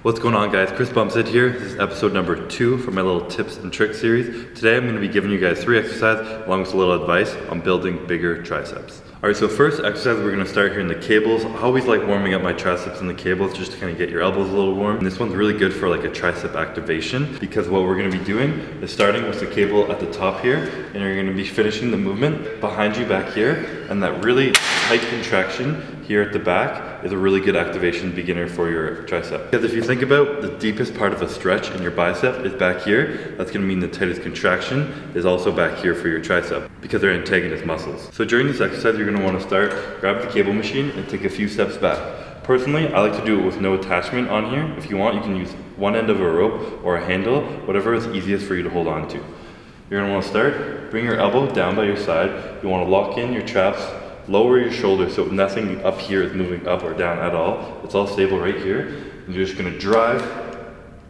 What's going on, guys? Chris Bumstead here. This is episode number 2 for my little tips and tricks series. Today I'm going to be giving you guys 3 exercises along with a little advice on building bigger triceps. Alright, so first exercise we're going to start here in the cables. I always like warming up my triceps in the cables just to kind of get your elbows a little warm. And this one's really good for like a tricep activation because what we're going to be doing is starting with the cable at the top here, and you're going to be finishing the movement behind you back here, and that really tight contraction here at the back is a really good activation beginner for your tricep. Because if you think about the deepest part of a stretch in your bicep is back here, that's going to mean the tightest contraction is also back here for your tricep because they're antagonist muscles. So during this exercise, you're going to want to start, grab the cable machine and take a few steps back. Personally, I like to do it with no attachment on here. If you want, you can use one end of a rope or a handle, whatever is easiest for you to hold on to. You're going to want to start, bring your elbow down by your side. You want to lock in your traps, lower your shoulder so nothing up here is moving up or down at all. It's all stable right here. And you're just going to drive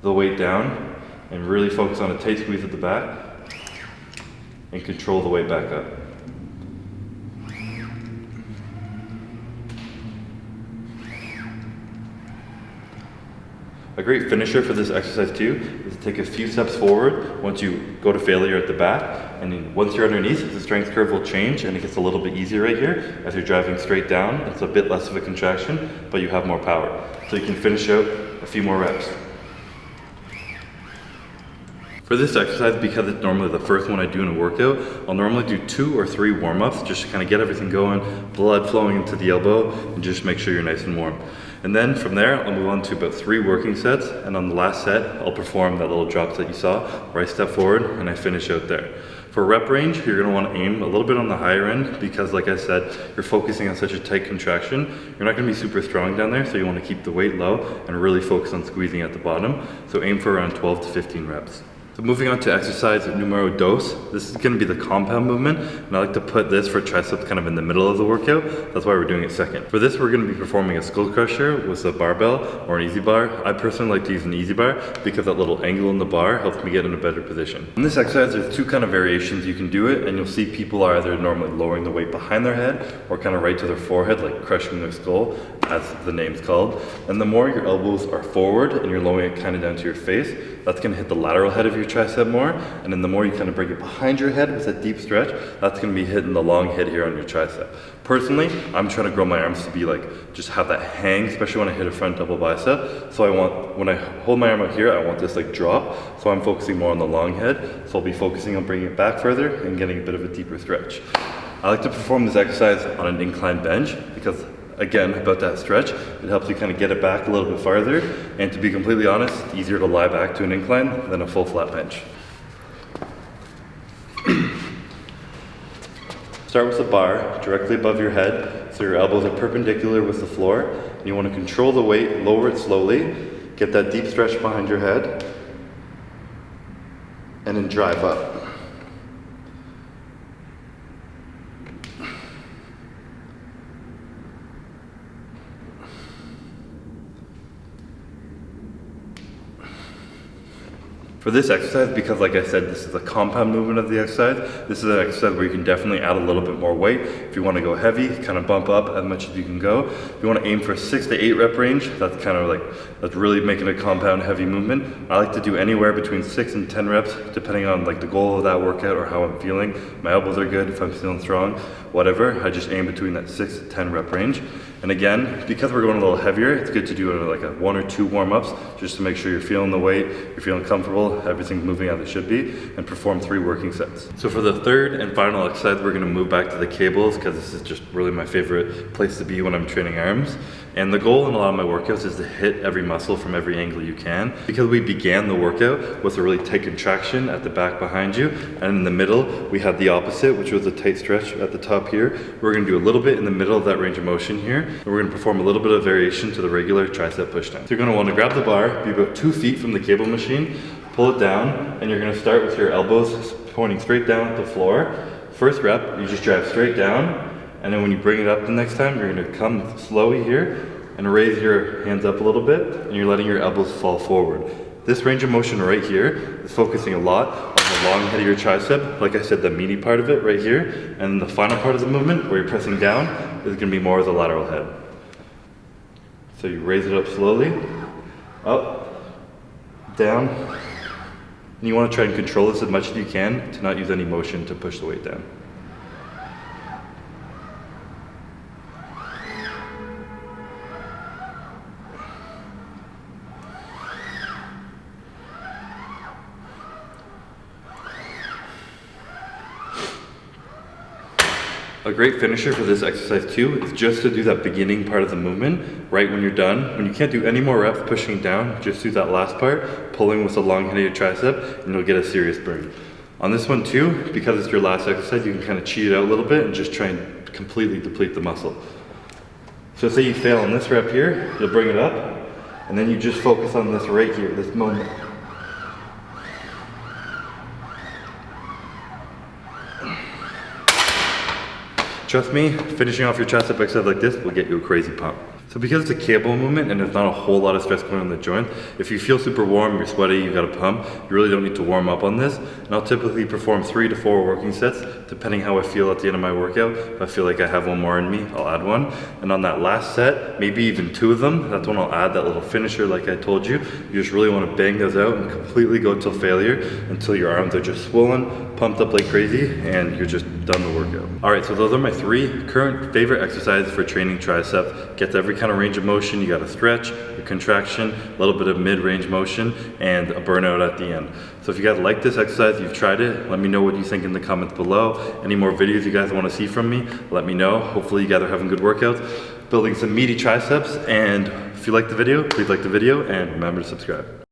the weight down and really focus on a tight squeeze at the back and control the weight back up. A great finisher for this exercise too is to take a few steps forward once you go to failure at the back, and then once you're underneath, the strength curve will change and it gets a little bit easier right here. As you're driving straight down, it's a bit less of a contraction, but you have more power. So you can finish out a few more reps. For this exercise, because it's normally the first one I do in a workout, I'll normally do 2 or 3 warm-ups just to kind of get everything going, blood flowing into the elbow, and just make sure you're nice and warm. And then from there, I'll move on to about 3 working sets, and on the last set, I'll perform that little drop that you saw, where I step forward and I finish out there. For rep range, you're going to want to aim a little bit on the higher end because, like I said, you're focusing on such a tight contraction. You're not going to be super strong down there, so you want to keep the weight low and really focus on squeezing at the bottom. So aim for around 12 to 15 reps. So moving on to exercise numero dos. This is going to be the compound movement, and I like to put this for triceps kind of in the middle of the workout. That's why we're doing it second. For this, we're going to be performing a skull crusher with a barbell or an easy bar. I personally like to use an easy bar because that little angle in the bar helps me get in a better position. In this exercise, there's 2 kind of variations you can do it, and you'll see people are either normally lowering the weight behind their head or kind of right to their forehead, like crushing their skull, as the name's called. And the more your elbows are forward and you're lowering it kind of down to your face, that's going to hit the lateral head of your tricep more, and then the more you kind of bring it behind your head with that deep stretch, that's going to be hitting the long head here on your tricep. Personally, I'm trying to grow my arms to be like, just have that hang, especially when I hit a front double bicep. So I want, when I hold my arm out here, I want this like drop, so I'm focusing more on the long head, so I'll be focusing on bringing it back further and getting a bit of a deeper stretch. I like to perform this exercise on an inclined bench because, again, about that stretch, it helps you kind of get it back a little bit farther, and to be completely honest, it's easier to lie back to an incline than a full flat bench. Start with the bar directly above your head so your elbows are perpendicular with the floor, and you want to control the weight, lower it slowly, get that deep stretch behind your head, and then drive up. For this exercise, because like I said, this is a compound movement of the exercise, this is an exercise where you can definitely add a little bit more weight. If you want to go heavy, kind of bump up as much as you can go. If you want to aim for 6 to 8 rep range, that's kind of like, that's really making a compound heavy movement. I like to do anywhere between 6 and 10 reps, depending on like the goal of that workout or how I'm feeling. My elbows are good, if I'm feeling strong, whatever. I just aim between that 6 to 10 rep range. And again, because we're going a little heavier, it's good to do like a 1 or 2 warm-ups just to make sure you're feeling the weight, you're feeling comfortable, everything's moving as it should be, and perform 3 working sets. So for the third and final exercise, we're going to move back to the cables because this is just really my favorite place to be when I'm training arms. And the goal in a lot of my workouts is to hit every muscle from every angle you can. Because we began the workout with a really tight contraction at the back behind you, and in the middle we had the opposite, which was a tight stretch at the top here. We're going to do a little bit in the middle of that range of motion here, and we're going to perform a little bit of variation to the regular tricep pushdown. So you're going to want to grab the bar, be about 2 feet from the cable machine, pull it down, and you're going to start with your elbows pointing straight down at the floor. First rep, you just drive straight down, and then when you bring it up the next time, you're going to come slowly here and raise your hands up a little bit, and you're letting your elbows fall forward. This range of motion right here is focusing a lot on the long head of your tricep, like I said, the meaty part of it right here, and the final part of the movement where you're pressing down is going to be more of the lateral head. So you raise it up slowly, up, down. And you want to try and control this as much as you can to not use any motion to push the weight down. A great finisher for this exercise too is just to do that beginning part of the movement right when you're done. When you can't do any more reps pushing down, just do that last part, pulling with the long head of your tricep, and you'll get a serious burn. On this one too, because it's your last exercise, you can kind of cheat it out a little bit and just try and completely deplete the muscle. So say you fail on this rep here, you'll bring it up, and then you just focus on this right here, this moment. Trust me, finishing off your tricep exercise like this will get you a crazy pump. So because it's a cable movement and there's not a whole lot of stress going on the joint, if you feel super warm, you're sweaty, you got a pump, you really don't need to warm up on this. And I'll typically perform 3 to 4 working sets, depending how I feel at the end of my workout. If I feel like I have one more in me, I'll add one. And on that last set, maybe even 2 of them, that's when I'll add that little finisher like I told you. You just really want to bang those out and completely go till failure, until your arms are just swollen, pumped up like crazy, and you're just done the workout. All right, so those are my 3 current favorite exercises for training triceps. Get to every kind of range of motion. You got a stretch, a contraction, a little bit of mid-range motion, and a burnout at the end. So if you guys like this exercise, you've tried it, let me know what you think in the comments below. Any more videos you guys want to see from me, let me know. Hopefully you guys are having good workouts, building some meaty triceps, and if you like the video, please like the video, and remember to subscribe.